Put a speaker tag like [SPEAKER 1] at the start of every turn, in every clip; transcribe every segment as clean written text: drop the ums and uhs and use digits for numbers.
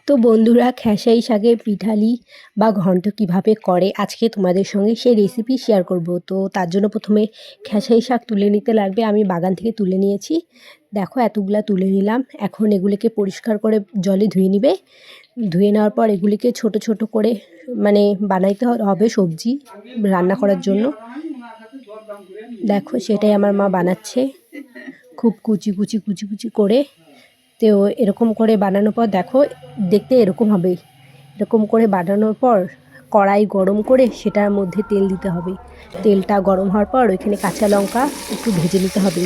[SPEAKER 1] তো বন্ধুরা, খেসাই শাকের পিঠালি বা ঘন্ট কিভাবে করে আজকে তোমাদের সঙ্গে সেই রেসিপি শেয়ার করব। তো তার জন্য প্রথমে খেসাই শাক তুলে নিতে লাগবে। আমি বাগান থেকে তুলে নিয়েছি। দেখো এতগুলা তুলে নিলাম। এখন এগুলিকে পরিষ্কার করে জলে ধুয়ে নিবে। ধুয়ে নেওয়ার পর এগুলিকে ছোট ছোট করে মানে বানাইতে হবে সবজি রান্না করার জন্য। দেখো সেটাই আমার মা বানাচ্ছে, খুব কুচি কুচি কুচি কুচি করে। তো এরকম করে বানানোর পর দেখো দেখতে এরকম হবে। এরকম করে বানানোর পর কড়াই গরম করে সেটার মধ্যে তেল দিতে হবে। তেলটা গরম হওয়ার পর ওইখানে কাঁচা লঙ্কা একটু ভেজে নিতে হবে।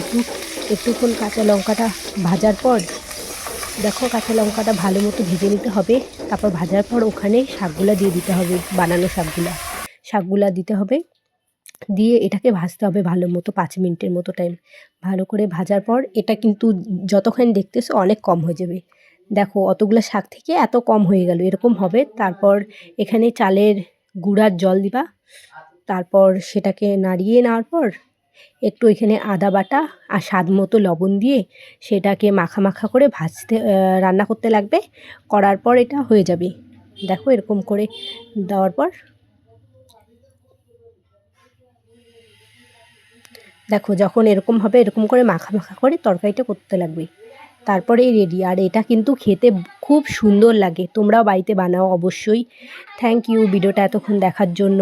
[SPEAKER 1] একটুক্ষণ কাঁচা লঙ্কাটা ভাজার পর দেখো কাঁচা লঙ্কাটা ভালো মতো ভেজে নিতে হবে। তারপর ভাজার পর ওখানে শাকগুলা দিয়ে দিতে হবে, বানানো শাকগুলা দিতে হবে। দিয়ে এটাকে ভাজতে হবে ভালো মতো 5 মিনিটের মতো টাইম। ভালো করে ভাজার পর এটা কিন্তু যতক্ষণ দেখতেছো অনেক কম হয়ে যাবে। দেখো অতগুলো শাক থেকে এত কম হয়ে গেল, এরকম হবে। তারপর এখানে চালের গুঁড়ার জল দিবা। তারপর সেটাকে নাড়িয়ে নেওয়ার পর একটু এখানে আদা বাটা আর স্বাদ মতো লবণ দিয়ে সেটাকে মাখা মাখা করে রান্না করতে লাগবে। করার পর এটা হয়ে যাবে। দেখো এরকম করে দেওয়ার পর দেখো যখন এরকম হবে এরকম করে মাখা মাখা করে তরকারিটা করতে লাগবে। তারপরেই রেডি। আর এটা কিন্তু খেতে খুব সুন্দর লাগে। তোমরাও বাড়িতে বানাও অবশ্যই। থ্যাংক ইউ ভিডিওটা এতক্ষণ দেখার জন্য।